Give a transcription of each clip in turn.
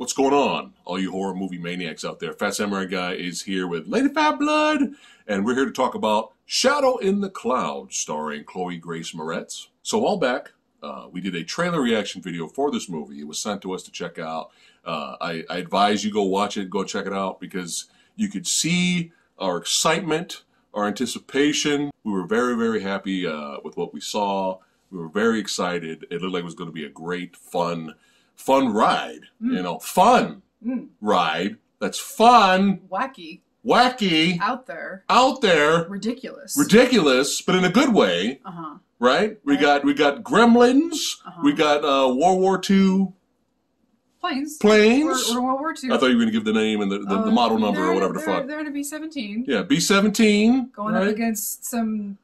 What's going on, all you horror movie maniacs out there? Phat Samurai Guy is here with Lady Phat Blood, and we're here to talk about Shadow in the Clouds, starring Chloe Grace Moretz. So a while back, we did a trailer reaction video for this movie. It was sent to us to check out. I advise you go watch it, go check it out, because you could see our excitement, our anticipation. We were very, very happy with what we saw. We were very excited. It looked like it was going to be a great, fun ride. You know, fun ride. That's fun. Wacky. Out there. Ridiculous, but in a good way. Right? We got Gremlins. We got World War II planes. Or World War II. I thought you were going to give the name and the model number or whatever the fuck. They're in a B-17. Yeah, B-17. Going up against some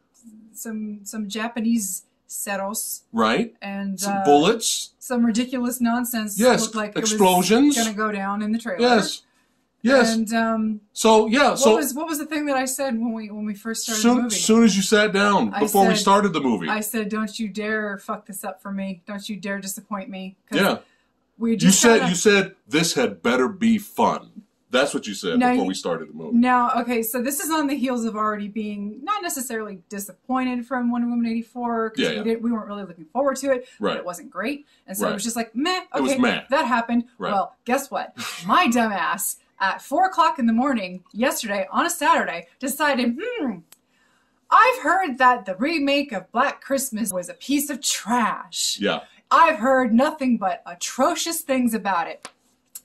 Japanese Seros. Right. And some bullets. Some ridiculous nonsense. Yes. Looked like explosions. It was going to go down in the trailer. Yes. And what was the thing that I said when we first started the movie? As soon as you sat down before we started the movie, I said, "Don't you dare fuck this up for me. Don't you dare disappoint me." Yeah. You said this had better be fun. That's what you said before we started the movie. Now, okay, so this is on the heels of already being not necessarily disappointed from Wonder Woman 84, because we weren't really looking forward to it, but it wasn't great. And so it was just like, meh, okay, it was meh. That happened. Right. Well, guess what? My dumb ass, at 4 o'clock in the morning, yesterday, on a Saturday, decided, I've heard that the remake of Black Christmas was a piece of trash. Yeah. I've heard nothing but atrocious things about it.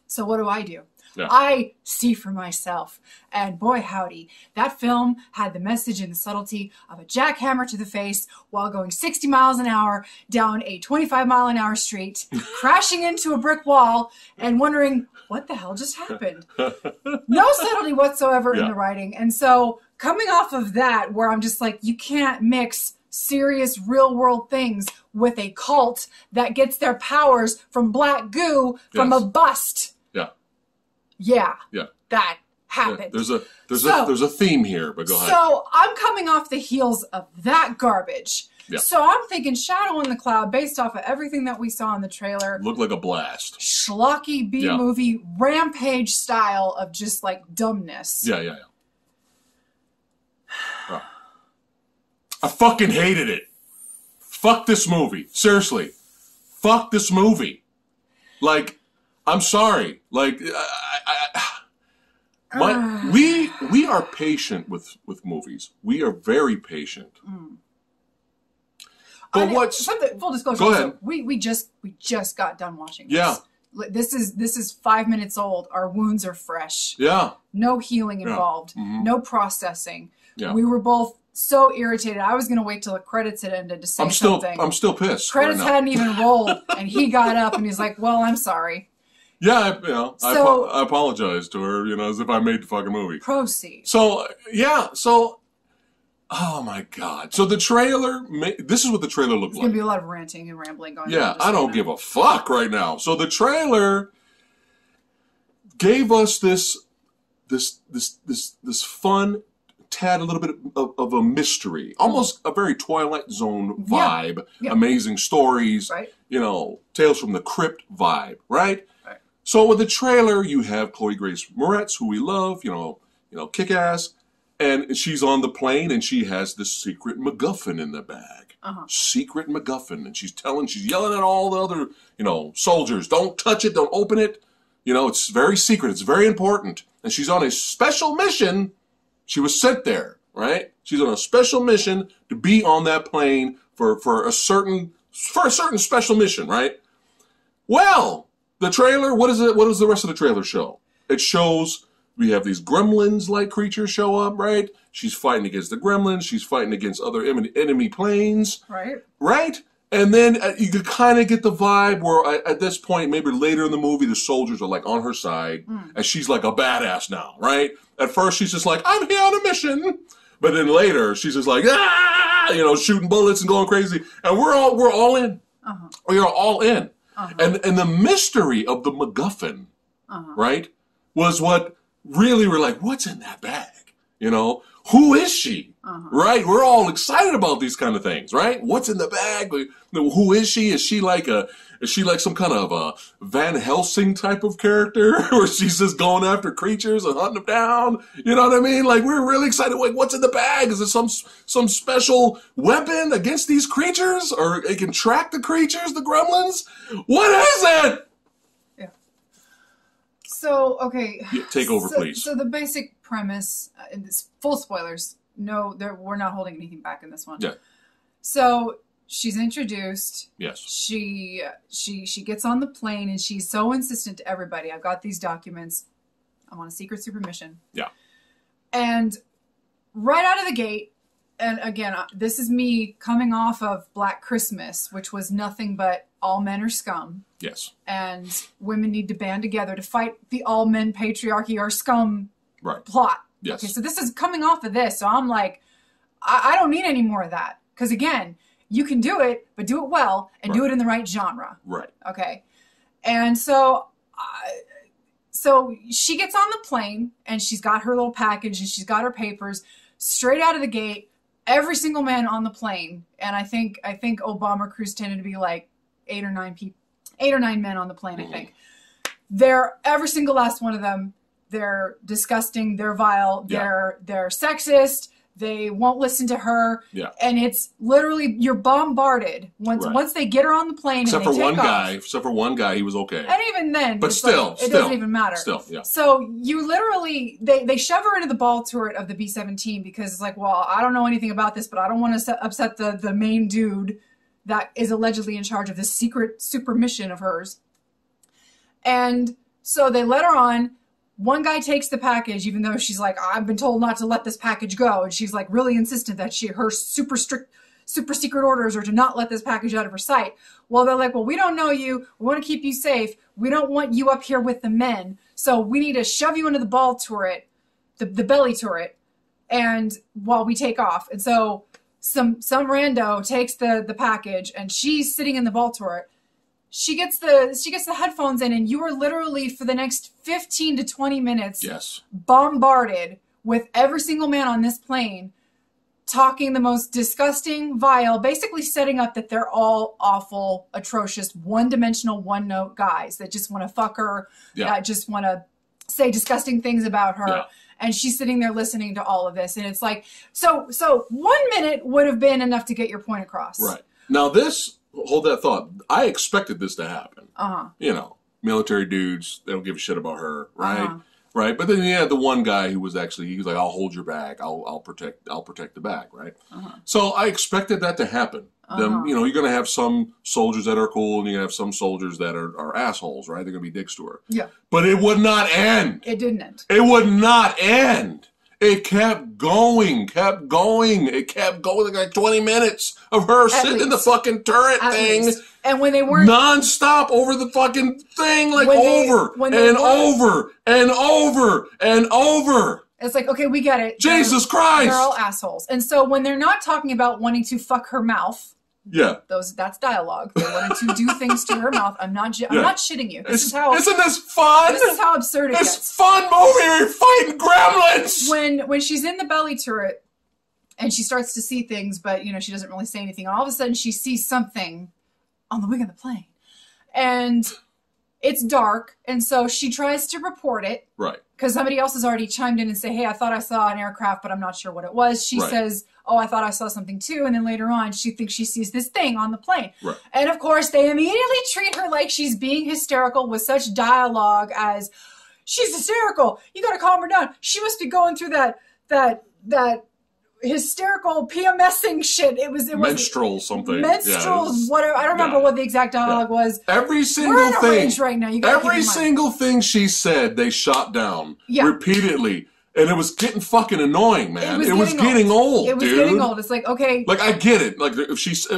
So what do? Yeah. I see for myself. And boy howdy, that film had the message and the subtlety of a jackhammer to the face while going 60 miles an hour down a 25-mile-an-hour street, crashing into a brick wall and wondering, what the hell just happened? No subtlety whatsoever in the writing. And so coming off of that, where I'm just like, you can't mix serious real-world things with a cult that gets their powers from black goo from a bust. Yeah. That happened. Yeah. There's a theme here, but go ahead. So I'm coming off the heels of that garbage. Yeah. So I'm thinking Shadow in the Cloud, based off of everything that we saw in the trailer. Looked like a blast. Schlocky B-movie, rampage style of just like dumbness. Yeah. I fucking hated it. Fuck this movie. Seriously. Fuck this movie. Like, I'm sorry. Like, we are patient with movies. We are very patient. But full disclosure? Go ahead. We just got done watching this. Yeah. This is 5 minutes old. Our wounds are fresh. Yeah. No healing involved. No processing. Yeah. We were both so irritated. I was going to wait till the credits had ended to say something. I'm still pissed. Credits hadn't even rolled, and he got up and he's like, "Well, I'm sorry." Yeah, I apologize to her, as if I made the fucking movie. Proceed. So, oh my God. So the trailer, this is what the trailer looked like. There's going to be a lot of ranting and rambling going on. Yeah, I don't give a fuck right now. So the trailer gave us this fun, tad a little bit of a mystery. Almost a very Twilight Zone vibe. Yeah. Amazing stories. Right. Tales from the Crypt vibe, right? So with the trailer, you have Chloe Grace Moretz, who we love, kick-ass, and she's on the plane, and she has this secret MacGuffin in the bag. Secret MacGuffin, and she's yelling at all the other, soldiers, don't touch it, don't open it. It's very secret, it's very important. And she's on a special mission. She was sent there, right? She's on a special mission to be on that plane for a certain special mission, right? Well, the trailer, what does the rest of the trailer show? It shows we have these gremlins-like creatures show up, right? She's fighting against the gremlins. She's fighting against other enemy planes. Right? And then you could kind of get the vibe where at this point, maybe later in the movie, the soldiers are like on her side. And she's like a badass now, right? At first, she's just like, I'm here on a mission. But then later, she's just like, shooting bullets and going crazy. And we're all in. We are all in. And the mystery of the MacGuffin, right, was what really we're like, what's in that bag? who is she? Right? We're all excited about these kind of things, right? What's in the bag? Who is she? Is she like some kind of a Van Helsing type of character where she's just going after creatures and hunting them down? You know what I mean? Like, we're really excited. Like, what's in the bag? Is it some special weapon against these creatures? Or it can track the creatures, the gremlins? What is it? Yeah. So, okay. Yeah, take over, please. So the basic premise, full spoilers. No, we're not holding anything back in this one. Yeah. So she's introduced. Yes. She gets on the plane and she's so insistent to everybody. I've got these documents. I'm on a secret super mission. Yeah. And right out of the gate, and again, this is me coming off of Black Christmas, which was nothing but all men are scum. Yes. And women need to band together to fight the all men patriarchy are scum plot. Yes. Okay, so this is coming off of this. So I'm like, I don't need any more of that. Because again, you can do it, but do it well and do it in the right genre. Right. Okay. And so she gets on the plane and she's got her little package and she's got her papers straight out of the gate. Every single man on the plane, and I think Obama crews tended to be like 8 or 9 men on the plane. I think they're every single last one of them. They're disgusting. They're vile. They're sexist. They won't listen to her. Yeah. And it's literally, you're bombarded once they get her on the plane. Except for one guy, he was okay. And even then, but still, it doesn't even matter. Still, yeah. So you literally, they shove her into the ball turret of the B-17 because it's like, well, I don't know anything about this, but I don't want to upset the main dude that is allegedly in charge of this secret super mission of hers. And so they let her on. One guy takes the package, even though she's like, I've been told not to let this package go. And she's like really insistent that her super strict, super secret orders are to not let this package out of her sight. Well, they're like, well, we don't know you. We want to keep you safe. We don't want you up here with the men. So we need to shove you into the ball turret, the belly turret, and while we take off. And so some rando takes the package and she's sitting in the ball turret. She gets the headphones in, and you are literally for the next 15 to 20 minutes bombarded with every single man on this plane talking the most disgusting, vile, basically setting up that they're all awful, atrocious, one-dimensional, one-note guys that just want to fuck her, that just want to say disgusting things about her. Yeah. And she's sitting there listening to all of this. And it's like, so 1 minute would have been enough to get your point across. Right. Now this... Hold that thought. I expected this to happen. You know, military dudes, they don't give a shit about her, right? Right. But then you had the one guy who was like, I'll hold your bag. I'll protect the bag, right? So I expected that to happen. Them, you know, you're going to have some soldiers that are cool and you're going to have some soldiers that are assholes, right? They're going to be dicks to her. Yeah. But it would not end. It didn't end. It would not end. It kept going. It kept going like 20 minutes of her sitting in the fucking turret thing. And when they weren't... Non-stop over the fucking thing, like over and over and over and over. It's like, okay, we get it. Jesus Christ. They're all assholes. And so when they're not talking about wanting to fuck her mouth... Yeah. That's dialogue. They wanted to do things to her mouth. I'm not shitting you. Isn't this fun? This is how absurd it gets. It's fun movie. You're fighting gremlins. When she's in the belly turret and she starts to see things, but you know, she doesn't really say anything. And all of a sudden she sees something on the wing of the plane. And it's dark. And so she tries to report it. Right. Because somebody else has already chimed in and say, hey, I thought I saw an aircraft, but I'm not sure what it was. She says, oh, I thought I saw something too. And then later on, she thinks she sees this thing on the plane. Right. And of course, they immediately treat her like she's being hysterical with such dialogue as, she's hysterical. You got to calm her down. She must be going through that hysterical PMSing shit. It was menstrual something. Menstrual, whatever. I don't remember what the exact dialogue was. Every single thing right now. Every single thing she said, they shot down repeatedly. And it was getting fucking annoying, man. It was getting old, It was getting old. It's like, okay. Like, I get it. Like,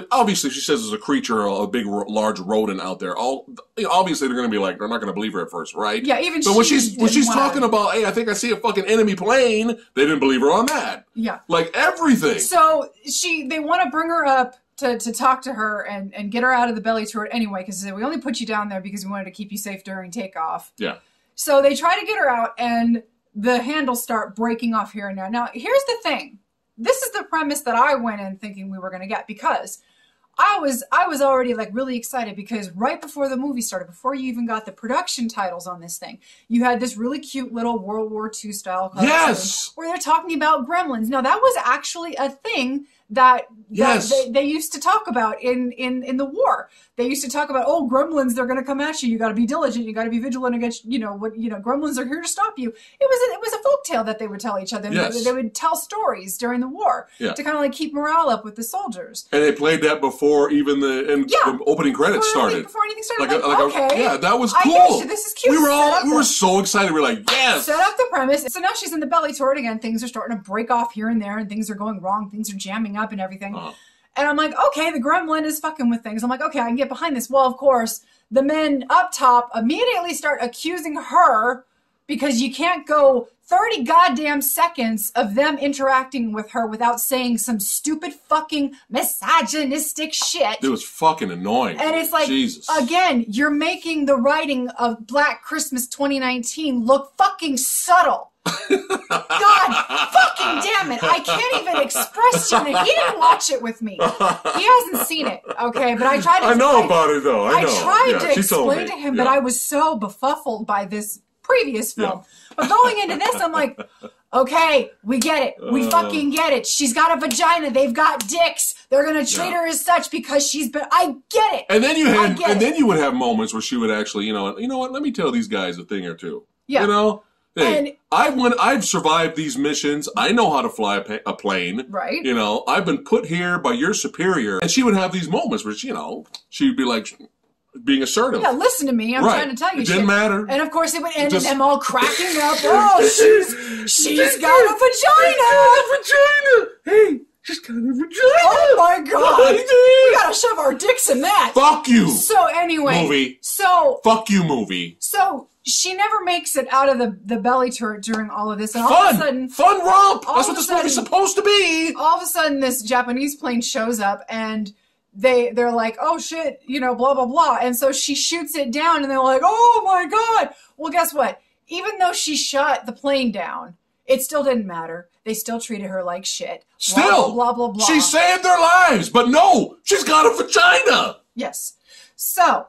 obviously she says there's a creature, a big, large rodent out there. Obviously they're going to be like, they're not going to believe her at first, right? Yeah, even but when she's talking about, hey, I think I see a fucking enemy plane, they didn't believe her on that. Yeah. Like, everything. So they want to bring her up to talk to her and get her out of the belly turret anyway, because we only put you down there because we wanted to keep you safe during takeoff. Yeah. So they try to get her out, and the handles start breaking off here and there. Now, here's the thing. This is the premise that I went in thinking we were going to get, because I was already like really excited, because right before the movie started, before you even got the production titles on this thing, you had this really cute little World War II style cartoon where they're talking about gremlins. Now, that was actually a thing that they used to talk about in the war. They used to talk about, oh, gremlins, they're going to come at you. You got to be diligent. You got to be vigilant against, gremlins are here to stop you. It was a folktale that they would tell each other. Yes. They would tell stories during the war to kind of like keep morale up with the soldiers. And they played that before even the opening credits started. Before anything started. Okay. That was cool. I get you. This is cute. We were so excited. We were like, yes. Set up the premise. So now she's in the belly turret again. Things are starting to break off here and there, and things are going wrong. Things are jamming up and everything. And I'm like, okay, the gremlin is fucking with things. I'm like, okay, I can get behind this. Well, of course, the men up top immediately start accusing her, because you can't go 30 goddamn seconds of them interacting with her without saying some stupid fucking misogynistic shit. It was fucking annoying. And it's like, Jesus. Again, you're making the writing of Black Christmas 2019 look fucking subtle. God fucking damn it. I can't even express to him. He didn't watch it with me. He hasn't seen it, okay? But I tried to... I know about it, though. I know. Tried to explain to him, but I was so befuddled by this previous film. But going into this, I'm like, okay, we get it. We fucking get it. She's got a vagina. They've got dicks. They're going to treat her as such because she's been... I get it. And then you would have moments where she would actually, you know what? Let me tell these guys a thing or two. Yeah. You know? Hey, I've survived these missions. I know how to fly a plane. Right. You know, I've been put here by your superior. And she would have these moments where, she would be like being assertive. Yeah, listen to me. I'm trying to tell you. It didn't matter. And of course, it would end in them all cracking up. Oh, she's got a vagina. Hey, she's got a vagina. Oh my God. We gotta shove our dicks in that. Fuck you. So anyway. Movie. Fuck you, movie. So she never makes it out of the belly turret during all of this. And all of a sudden... Fun romp. That's what this movie's supposed to be. All of a sudden, this Japanese plane shows up, and they're like, oh shit, blah, blah, blah. And so she shoots it down, and they're like, oh my God. Well, guess what? Even though she shot the plane down, it still didn't matter. They still treated her like shit. Still. Blah, blah, blah, blah. She saved their lives, but no, she's got a vagina. Yes. So...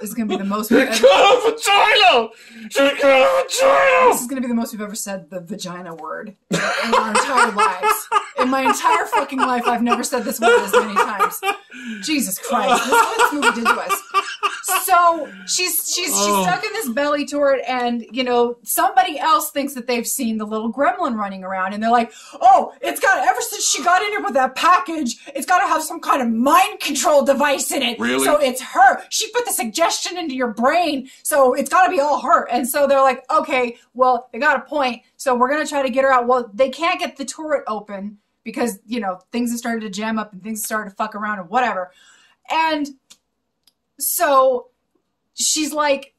This is going to be the most we've ever... She got a vagina! This is going to be the most we've ever said the vagina word in our entire lives. In my entire fucking life, I've never said this word as many times. Jesus Christ. This is what this movie did to us. So, she's stuck in this belly turret, and, somebody else thinks that they've seen the little gremlin running around, and they're like, oh, ever since she got in here with that package, it's got to have some kind of mind control device in it. Really? So it's her. She put the suggestion into your brain, so it's got to be all her. And so they're like, okay, well, they got a point, so we're going to try to get her out. Well, they can't get the turret open because, things have started to jam up and things started to fuck around and whatever. And so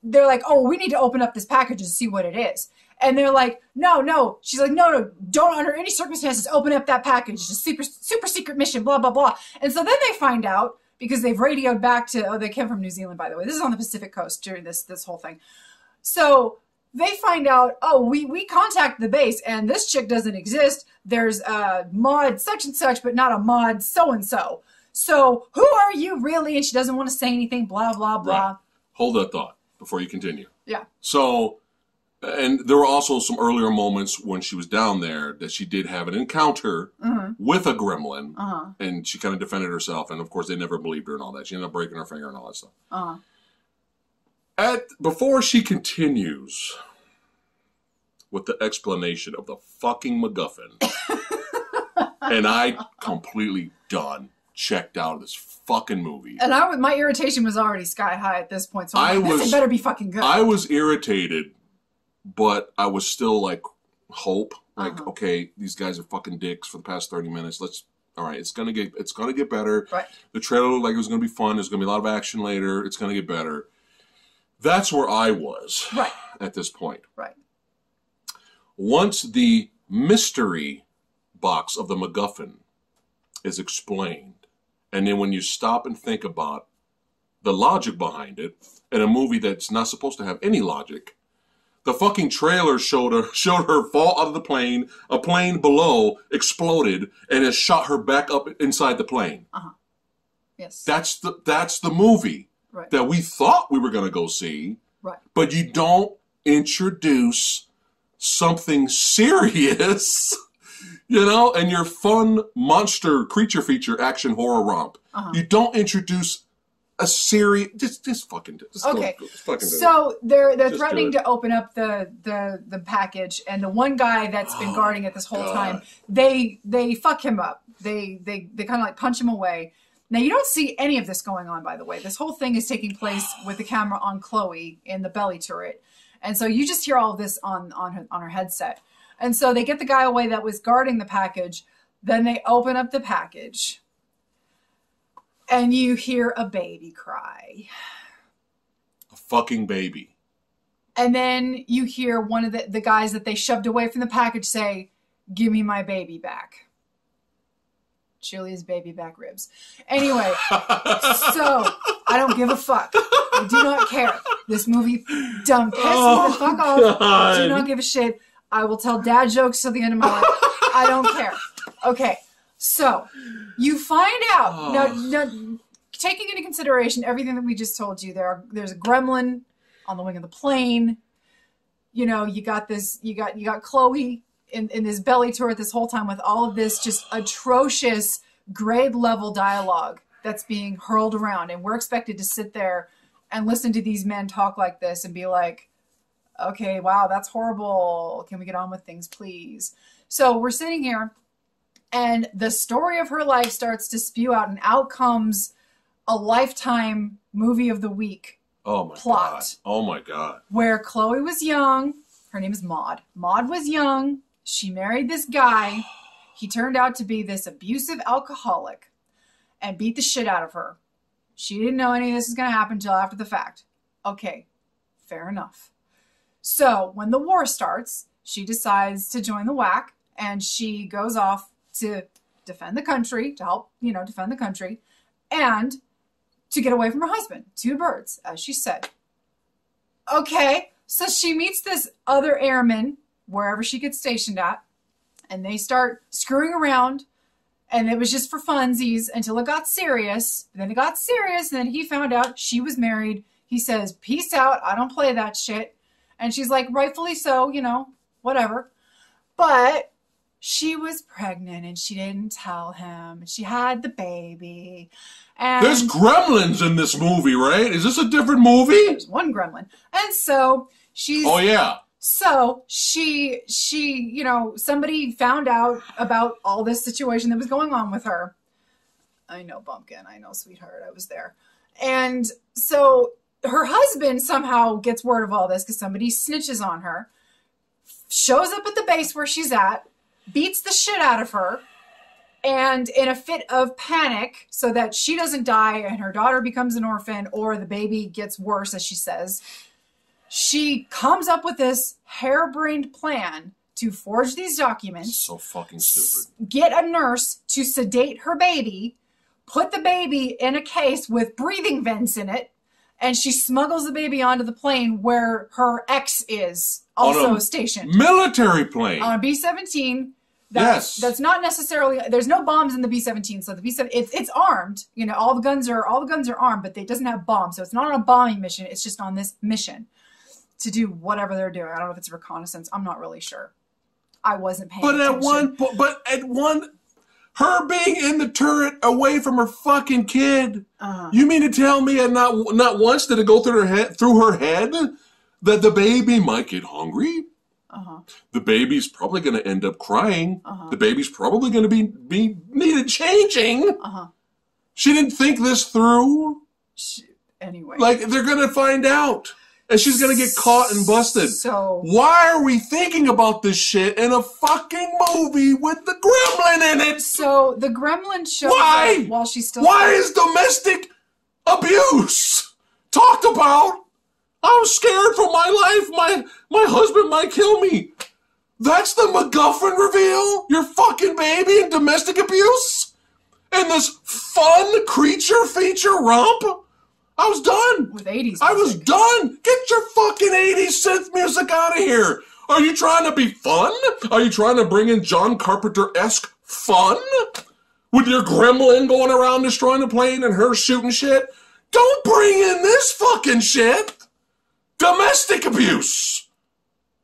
they're like, oh, we need to open up this package and see what it is. And they're like, no. She's like, no, don't under any circumstances open up that package. It's a super secret mission, blah, blah, blah. And so then they find out, because they've radioed back to, they came from New Zealand, by the way. This is on the Pacific coast during this whole thing. So they find out, oh, we contact the base, and this chick doesn't exist. There's a mod such and such, but not a mod so-and-so. So who are you really? And she doesn't want to say anything, blah, blah, blah. Right. Hold that thought before you continue. Yeah. So, and there were also some earlier moments when she was down there that she did have an encounter with a gremlin, and she kind of defended herself, and of course they never believed her and all that. She ended up breaking her finger and all that stuff. Before she continues with the explanation of the fucking MacGuffin, and I completely checked out of this fucking movie. And my irritation was already sky high at this point, so this better be fucking good. I was irritated, but I was still like, hope. Like, okay, these guys are fucking dicks for the past 30 minutes. All right, it's gonna get better. Right. The trailer looked like it was gonna be fun. There's gonna be a lot of action later. It's gonna get better. That's where I was at this point. Right. Once the mystery box of the MacGuffin is explained, and then when you stop and think about the logic behind it, in a movie that's not supposed to have any logic, The fucking trailer showed her fall out of the plane. A plane below exploded and it shot her back up inside the plane. Yes. That's the movie that we thought we were going to go see. Right. But you don't introduce something serious, in your fun monster creature feature action horror romp. You don't introduce a serious. Just fucking. Okay. Fucking so they're threatening to open up the package, and the one guy that's been guarding it this whole time, they fuck him up. They kind of like punch him away. Now you don't see any of this going on, by the way. This whole thing is taking place with the camera on Chloe in the belly turret, and so you just hear all of this on her headset. And so they get the guy away that was guarding the package. Then they open up the package. And you hear a baby cry. A fucking baby. And then you hear one of the guys that they shoved away from the package say, "Give me my baby back." Chili's baby back ribs. Anyway, so I don't give a fuck. I do not care. This movie done pissed me the fuck off. I do not give a shit. I will tell dad jokes till the end of my life. I don't care. Okay, so you find out now, taking into consideration everything that we just told you. There's a gremlin on the wing of the plane. You got Chloe in this belly turret this whole time with all of this just atrocious grade level dialogue that's being hurled around, and we're expected to sit there and listen to these men talk like this and be like, okay, wow, that's horrible. Can we get on with things, please? So we're sitting here, and the story of her life starts to spew out, and out comes a Lifetime movie of the week plot. Oh my God. Where Chloe was young. Her name is Maud. Maud was young. She married this guy. He turned out to be this abusive alcoholic and beat the shit out of her. She didn't know any of this was going to happen until after the fact. Okay, fair enough. So when the war starts, she decides to join the WAC, and she goes off to defend the country, to help, defend the country, and to get away from her husband. Two birds, as she said. Okay, so she meets this other airman, wherever she gets stationed at, and they start screwing around, and it was just for funsies until it got serious. Then it got serious, and then he found out she was married. He says, "Peace out, I don't play that shit." And she's like, rightfully so, whatever. But she was pregnant and she didn't tell him. She had the baby. And there's gremlins in this movie, right? Is this a different movie? There's one gremlin. And so she's... Oh, yeah. So she, somebody found out about all this situation that was going on with her. I know, Bumpkin. I know, sweetheart. I was there. And so her husband somehow gets word of all this because somebody snitches on her, shows up at the base where she's at, beats the shit out of her, and in a fit of panic so that she doesn't die and her daughter becomes an orphan or the baby gets worse, as she says, she comes up with this harebrained plan to forge these documents. So fucking stupid. Get a nurse to sedate her baby, put the baby in a case with breathing vents in it, and she smuggles the baby onto the plane where her ex is also stationed. Military plane. On a B-17. Yes. That's not necessarily, there's no bombs in the B-17, so the B-7, it's armed. All the guns are armed, but it doesn't have bombs. So it's not on a bombing mission. It's just on this mission to do whatever they're doing. I don't know if it's reconnaissance. I'm not really sure. I wasn't paying attention. But at one, her being in the turret away from her fucking kid. You mean to tell me and not once did it go through her head that the baby might get hungry? The baby's probably going to end up crying. The baby's probably going to be needed changing. She didn't think this through. Anyway. Like, they're going to find out. And she's going to get caught and busted. So why are we thinking about this shit in a fucking movie with the gremlin in it? So the gremlin shows up while she's still... Why is domestic abuse talked about? I'm scared for my life. My husband might kill me. That's the MacGuffin reveal? Your fucking baby and domestic abuse? And this fun creature feature romp I was done. With 80s music. I was done. Get your fucking 80s synth music out of here. Are you trying to be fun? Are you trying to bring in John Carpenter-esque fun? With your gremlin going around destroying the plane and her shooting shit? Don't bring in this fucking shit. Domestic abuse.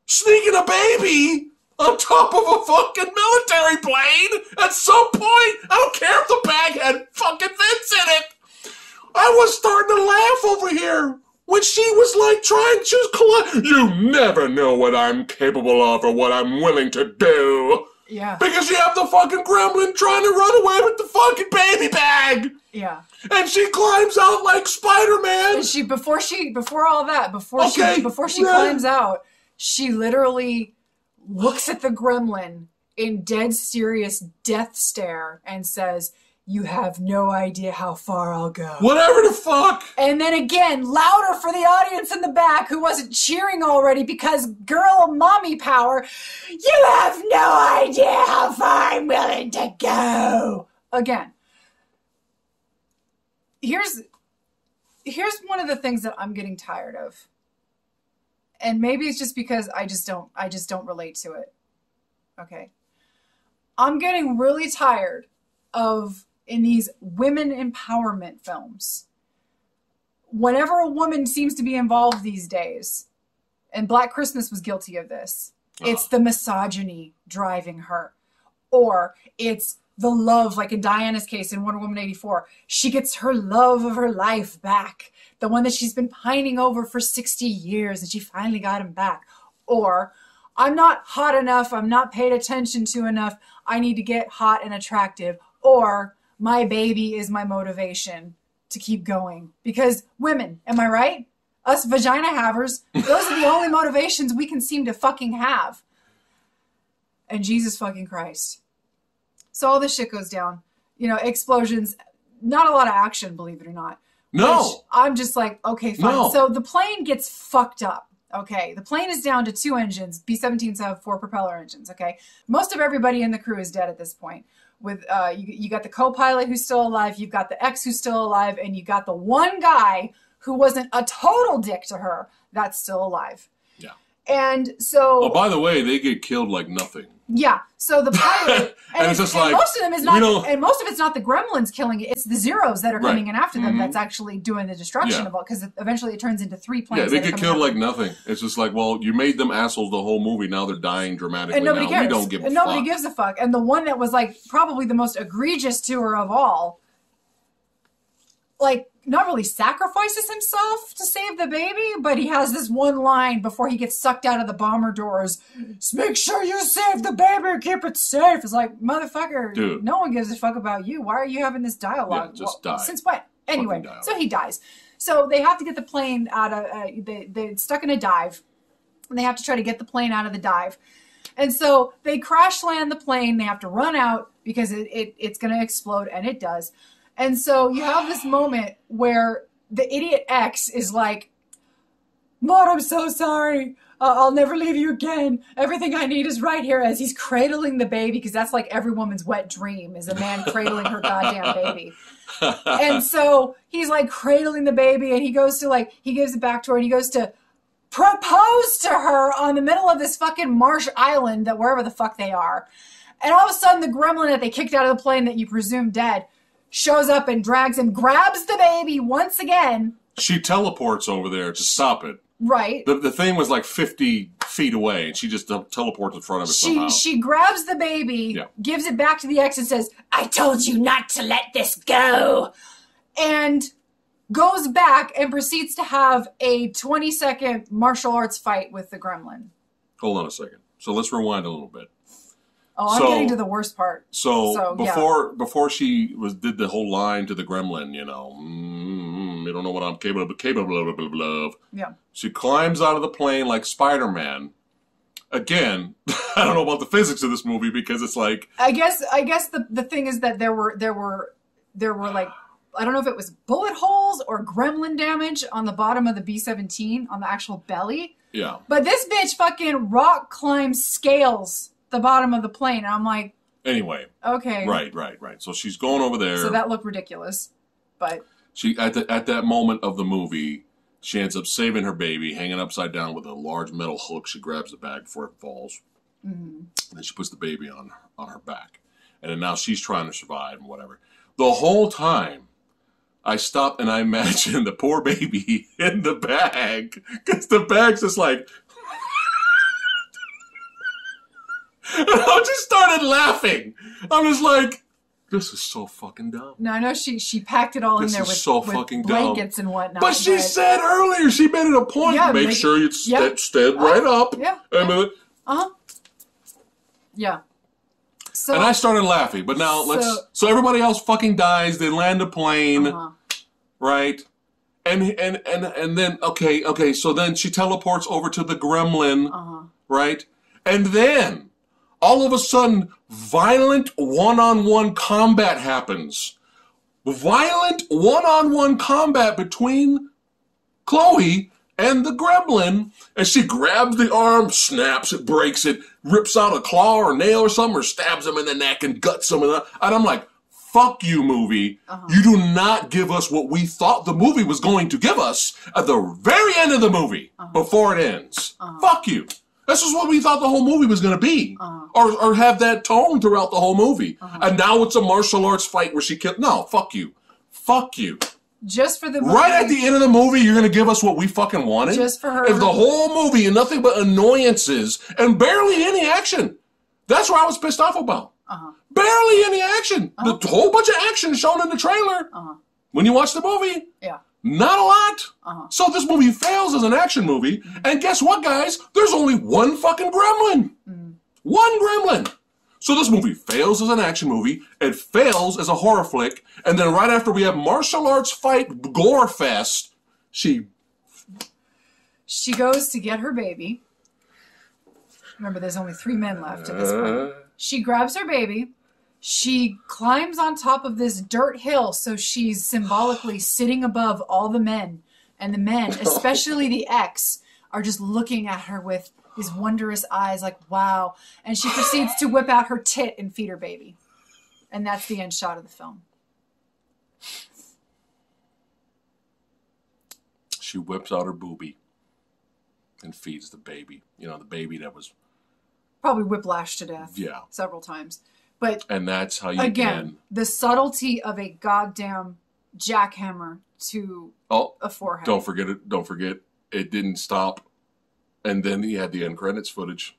Sneaking a baby on top of a fucking military plane at some point. I don't care if the bag had fucking vents in it. I was starting to laugh over here when she was like you never know what I'm capable of or what I'm willing to do. Yeah. Because you have the fucking gremlin trying to run away with the fucking baby bag. Yeah. And she climbs out like Spider-Man. And before she climbs out, she literally looks at the gremlin in dead serious death stare and says, "You have no idea how far I'll go." Whatever the fuck. And then again, louder for the audience in the back who wasn't cheering already because girl mommy power, "You have no idea how far I'm willing to go." Again. Here's one of the things that I'm getting tired of. And maybe it's just because I just don't relate to it. Okay. I'm getting really tired of, in these women empowerment films, whenever a woman seems to be involved these days, and Black Christmas was guilty of this, it's the misogyny driving her. Or it's the love, like in Diana's case in Wonder Woman 84. She gets her love of her life back. The one that she's been pining over for 60 years, and she finally got him back. Or, I'm not hot enough, I'm not paid attention to enough, I need to get hot and attractive. Or, my baby is my motivation to keep going. Because women, am I right? Us vagina havers, those are the only motivations we can seem to fucking have. And Jesus fucking Christ. So all this shit goes down. You know, explosions, not a lot of action, believe it or not. No. I'm just like, okay, fine. No. So the plane gets fucked up. Okay, the plane is down to 2 engines. B-17s have 4 propeller engines. Okay, most of everybody in the crew is dead at this point. With you got the co-pilot who's still alive, you've got the ex who's still alive, and you got the one guy who wasn't a total dick to her that's still alive. Yeah. And so. Oh, by the way, they get killed like nothing. Yeah. So the pilot, and it's just like most of them is not, and most of it's not the gremlins killing it. It's the Zeros that are coming in after them. That's actually doing the destruction of all. Because eventually it turns into 3 planes. Yeah, they get killed like nothing. It's just like, well, you made them assholes the whole movie. Now they're dying dramatically. And nobody cares. We don't give a fuck. And nobody gives a fuck. And the one that was like probably the most egregious to her of all, like, not really sacrifices himself to save the baby, but he has this one line before he gets sucked out of the bomber doors. Make sure you save the baby and keep it safe. It's like, motherfucker, dude, no one gives a fuck about you. Why are you having this dialogue? Yeah, just die. Since when? Anyway, so he dies. So they have to get the plane out of, they're stuck in a dive. And they have to try to get the plane out of the dive. And so they crash land the plane. They have to run out because it's going to explode, and it does. And so you have this moment where the idiot ex is like, Maud, I'm so sorry. I'll never leave you again. Everything I need is right here, as he's cradling the baby, because that's like every woman's wet dream, is a man cradling her goddamn baby. And so he's like cradling the baby, and he goes to he gives it back to her, and he goes to propose to her on the middle of this fucking marsh island, that wherever the fuck they are. And all of a sudden the gremlin that they kicked out of the plane that you presume dead shows up and drags him, grabs the baby once again. She teleports over there to stop it. Right. The thing was like 50 feet away, and she just teleports in front of it somehow. She grabs the baby, gives it back to the ex and says, I told you not to let this go. And goes back and proceeds to have a 20-second martial arts fight with the gremlin. Hold on a second. So let's rewind a little bit. Oh, I'm getting to the worst part. So before she did the whole line to the gremlin, you don't know what I'm capable of, blah, blah, blah. Yeah. She climbs out of the plane like Spider-Man. Again, I don't know about the physics of this movie, because it's like, I guess the thing is that there were like, I don't know if it was bullet holes or gremlin damage on the bottom of the B-17 on the actual belly. Yeah. But this bitch fucking rock climbs scales the bottom of the plane, and I'm like, anyway. Okay. Right. So she's going over there. So that looked ridiculous, but She at that moment of the movie, she ends up saving her baby, hanging upside down with a large metal hook. She grabs the bag before it falls. And then she puts the baby on her back. And then now she's trying to survive and whatever. The whole time, I stop and I imagine the poor baby in the bag. Because the bag's just like... and I just started laughing. I'm just like, this is so fucking dumb. No, I know she packed it all in there with, so with fucking blankets dumb. and whatnot. But she said earlier, she made it a point. Yeah, make sure you stand right up. Yeah. Yeah. So, and I started laughing. But now so everybody else fucking dies. They land a plane, right? And then okay. So then she teleports over to the gremlin, right? And then all of a sudden, violent one-on-one combat happens. Violent one-on-one combat between Chloe and the gremlin, and she grabs the arm, snaps it, breaks it, rips out a claw or nail or something, or stabs him in the neck and guts him. And I'm like, fuck you, movie. You do not give us what we thought the movie was going to give us at the very end of the movie before it ends. Fuck you. This is what we thought the whole movie was going to be. Or have that tone throughout the whole movie. And now it's a martial arts fight where she killed... No, fuck you. Fuck you. Just for the movie. Right at the end of the movie, you're going to give us what we fucking wanted? Just for her. If the whole movie and nothing but annoyances and barely any action. That's what I was pissed off about. Barely any action. The whole bunch of action shown in the trailer. When you watch the movie. Yeah. Not a lot. So this movie fails as an action movie. And guess what, guys? There's only one fucking gremlin. One gremlin. So this movie fails as an action movie. It fails as a horror flick. And then right after we have martial arts fight gore fest, she goes to get her baby. Remember, there's only 3 men left at this point. She grabs her baby. She climbs on top of this dirt hill, so she's symbolically sitting above all the men. And the men, especially the ex, are just looking at her with these wondrous eyes like, wow. And she proceeds to whip out her tit and feed her baby. And that's the end shot of the film. She whips out her boobie and feeds the baby. You know, the baby that was... probably whiplashed to death several times. And that's how you again, the subtlety of a goddamn jackhammer to a forehead. Don't forget it. Don't forget it didn't stop. And then he had the end credits footage.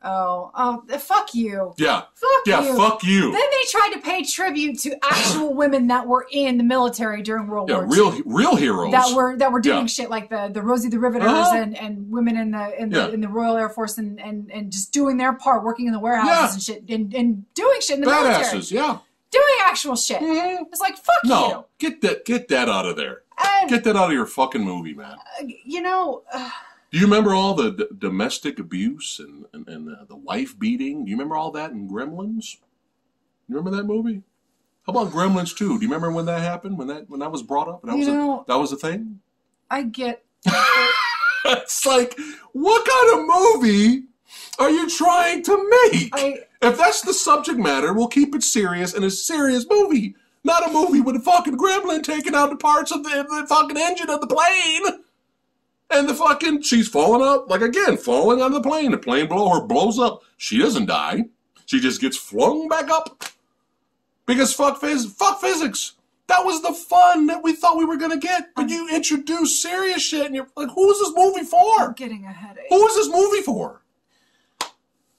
Fuck you. Yeah. Fuck you. Yeah, fuck you. Then they tried to pay tribute to actual women that were in the military during World War II. Real heroes. That were doing shit like the Rosie the Riveters and women in the Royal Air Force and just doing their part, working in the warehouses and shit and doing shit in the military. Badasses, doing actual shit. It's like, fuck you. No, get that out of there. Get that out of your fucking movie, man. Do you remember all the domestic abuse and the wife beating? Do you remember all that in Gremlins? You remember that movie? How about Gremlins 2? Do you remember when that happened? When that was brought up? And that was a thing? I get... It's like, what kind of movie are you trying to make? If that's the subject matter, we'll keep it serious in a serious movie. Not a movie with a fucking gremlin taking out the parts of the fucking engine of the plane. And she's falling out, falling out of the plane. The plane blows up. She doesn't die. She just gets flung back up. Because fuck physics. That was the fun that we thought we were going to get. But you introduced serious shit, and you're like, who is this movie for? I'm getting a headache. Who is this movie for?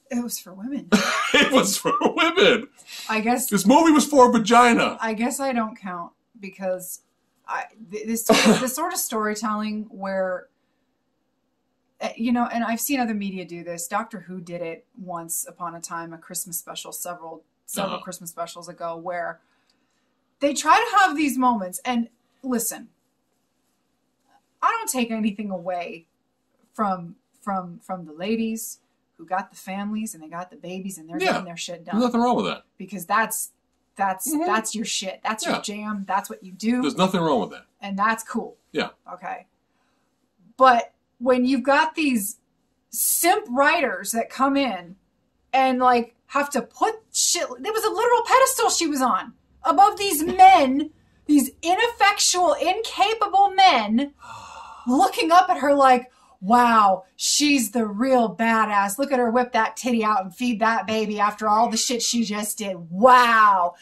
It was for women. It was for women. I guess... this movie was for vagina. I guess I don't count, because this sort of storytelling where... and I've seen other media do this. Doctor Who did it once upon a time, a Christmas special, several Christmas specials ago, where they try to have these moments. And listen, I don't take anything away from the ladies who got the families and they got the babies and they're getting their shit done. There's nothing wrong with that. Because that's your shit. That's your jam. That's what you do. There's nothing wrong with that. And that's cool. Yeah. Okay. But when you've got these simp writers that come in and have to put shit, there was a literal pedestal she was on above these men these ineffectual, incapable men looking up at her like, wow, she's the real badass. Look at her whip that titty out and feed that baby after all the shit she just did. Wow.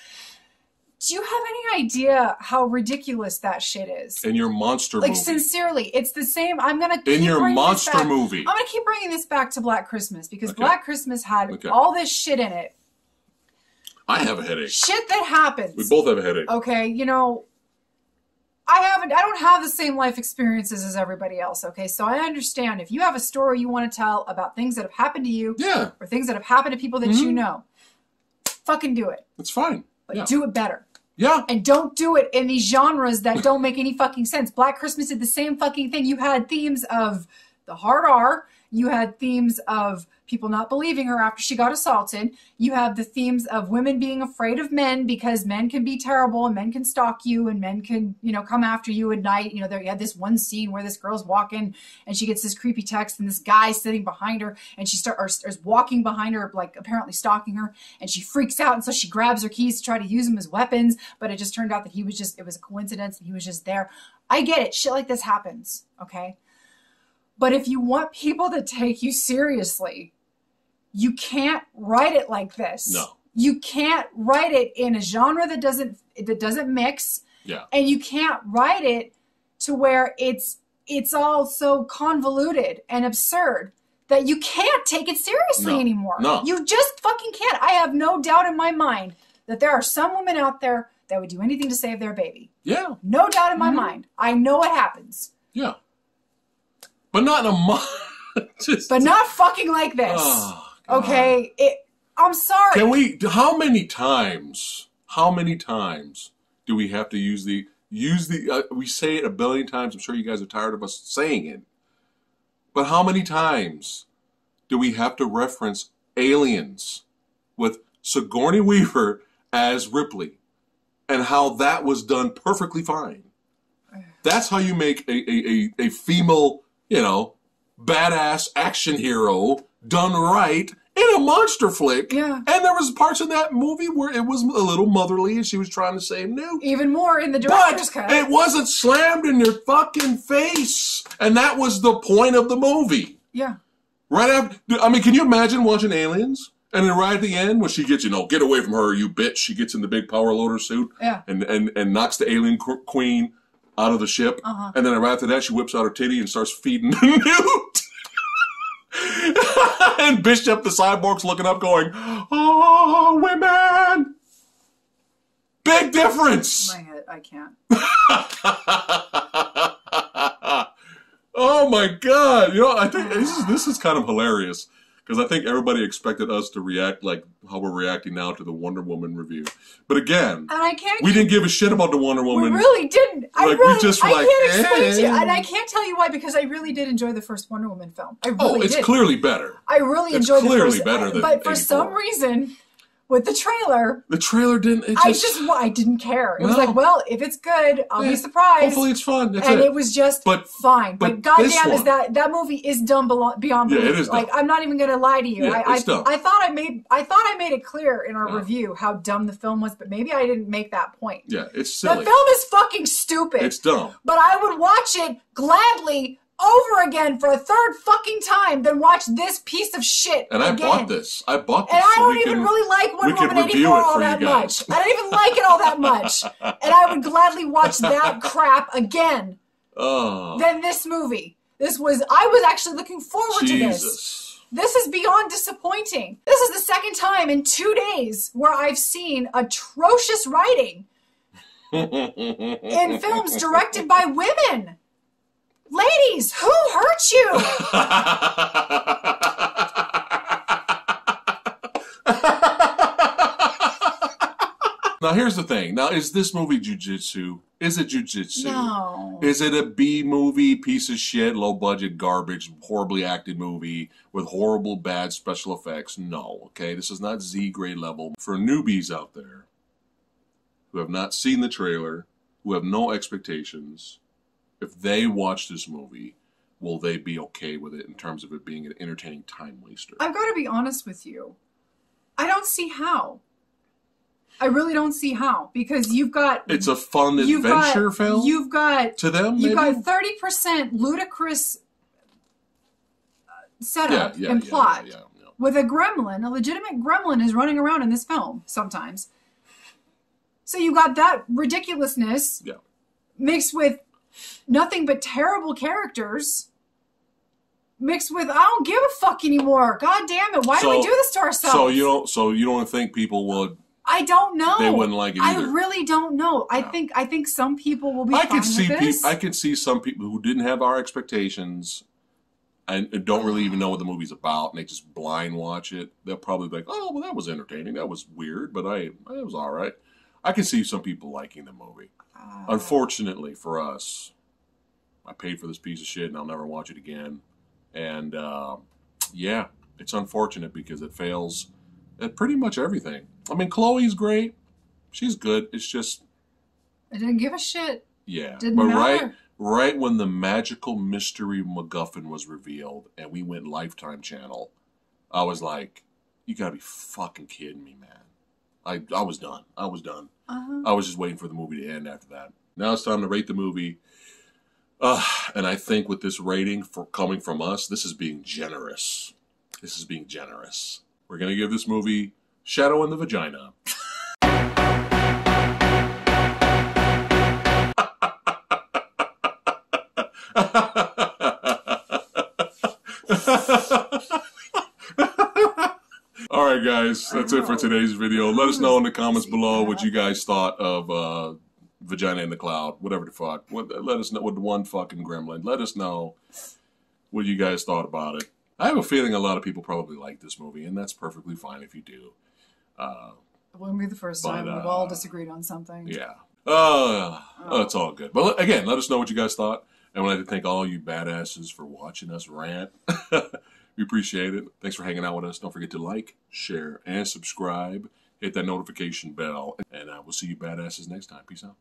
Do you have any idea how ridiculous that shit is? In your monster movie. Like, sincerely, it's the same. I'm going to keep in your bringing monster this back. movie. I'm going to keep bringing this back to Black Christmas because Black Christmas had all this shit in it. I have a headache. Shit that happens. We both have a headache. Okay, you know, I don't have the same life experiences as everybody else, okay? So I understand if you have a story you want to tell about things that have happened to you or things that have happened to people that you know, fucking do it. It's fine. But do it better. Yeah. And don't do it in these genres that don't make any fucking sense. Black Christmas did the same fucking thing. You had themes of the hard R. You had themes of people not believing her after she got assaulted. You have the themes of women being afraid of men because men can be terrible and men can stalk you and men can, you know, come after you at night. You know, you had this one scene where this girl's walking and she gets this creepy text and this guy sitting behind her and she is walking behind her, like apparently stalking her, and she freaks out and so she grabs her keys to try to use them as weapons, but it just turned out that it was a coincidence and he was just there. I get it. Shit like this happens, okay? But if you want people to take you seriously, you can't write it like this. No. You can't write it in a genre that doesn't mix. Yeah. And you can't write it to where it's all so convoluted and absurd that you can't take it seriously anymore. No. You just fucking can't. I have no doubt in my mind that there are some women out there that would do anything to save their baby. Yeah. No doubt in my mind. I know it happens. Yeah. But not in a but not fucking like this. Oh, okay? I'm sorry. Can we, how many times do we have to use the, we say it a billion times. I'm sure you guys are tired of us saying it. But how many times do we have to reference Aliens with Sigourney Weaver as Ripley and how that was done perfectly fine? That's how you make a female, you know, badass action hero done right in a monster flick. Yeah. And there was parts in that movie where it was a little motherly and she was trying to save Newt. Even more in the director's cut. It wasn't slammed in your fucking face. And that was the point of the movie. Yeah. Right after, I mean, can you imagine watching Aliens? And then right at the end, when she gets, you know, get away from her, you bitch. She gets in the big power loader suit. Yeah. And knocks the alien queen out of the ship. Uh-huh. And then right after that, she whips out her titty and starts feeding Newt. And Bishop the Cyborg's looking up going, oh, women! Big difference! My head, I can't. Oh my God! You know, I think this is kind of hilarious. Because I think everybody expected us to react like how we're reacting now to the Wonder Woman review. But again, we didn't give a shit about the Wonder Woman. We really didn't. We just were like, can't explain to you. And I can't tell you why, because I really did enjoy the first Wonder Woman film. I really did. It's clearly better. I really enjoyed the first. It's clearly better than But for 84. some reason, with the trailer didn't. I didn't care. It was like, well, if it's good, I'll be surprised. Hopefully it's fun. It was just fine. But goddamn, is that movie is dumb beyond belief. Yeah, it is dumb. Like, I'm not even going to lie to you. Yeah, it's dumb. I thought I made it clear in our review how dumb the film was, but maybe I didn't make that point. Yeah, it's silly. The film is fucking stupid. It's dumb. But I would watch it gladly over again for a third fucking time than watch this piece of shit and again. I bought this. And I don't even really like Wonder Woman 84 all that much. I don't even like it all that much. And I would gladly watch that crap again than this movie. I was actually looking forward to this. This is beyond disappointing. This is the second time in 2 days where I've seen atrocious writing in films directed by women. Ladies, who hurt you? Now, here's the thing. Now, is this movie jujitsu? Is it jujitsu? No. Is it a B movie, piece of shit, low-budget garbage, horribly acted movie with horrible, bad special effects? No, okay? This is not Z-grade level. For newbies out there who have not seen the trailer, who have no expectations, if they watch this movie, will they be okay with it in terms of it being an entertaining time waster? I've got to be honest with you. I don't see how. I really don't see how, because you've got... It's a fun adventure film? You've got... To them, maybe? You've got 30% ludicrous setup and plot. With a gremlin, a legitimate gremlin is running around in this film sometimes. So you got that ridiculousness mixed with nothing but terrible characters, mixed with I don't give a fuck anymore. God damn it! Why do we do this to ourselves? So you don't think people would? I don't know. They wouldn't like it either. I really don't know. I think some people will be. I could see some people who didn't have our expectations and don't really even know what the movie's about, and they just blind watch it. They'll probably be like, "Oh, well, that was entertaining. That was weird, but it was all right." I can see some people liking the movie. Unfortunately for us, I paid for this piece of shit, and I'll never watch it again. And yeah, it's unfortunate because it fails at pretty much everything. I mean, Chloe's great; she's good. It's just I didn't give a shit. Yeah, didn't matter. Right when the magical mystery MacGuffin was revealed, and we went Lifetime Channel, I was like, "You gotta be fucking kidding me, man!" I was done. I was done. I was just waiting for the movie to end after that. Now it's time to rate the movie. And I think with this rating coming from us, this is being generous. This is being generous. We're going to give this movie Shadow in the Vagina. Alright guys, that's it for today's video. Let us know in the comments below what you guys thought of Vagina in the Cloud, whatever the fuck. Let us know with the one fucking gremlin. Let us know what you guys thought about it. I have a feeling a lot of people probably like this movie, and that's perfectly fine if you do. It wouldn't be the first time. We've all disagreed on something. Yeah. It's all good. But again, let us know what you guys thought. And I'd like to thank all you badasses for watching us rant. We appreciate it. Thanks for hanging out with us. Don't forget to like, share, and subscribe. Hit that notification bell. And we'll see you badasses next time. Peace out.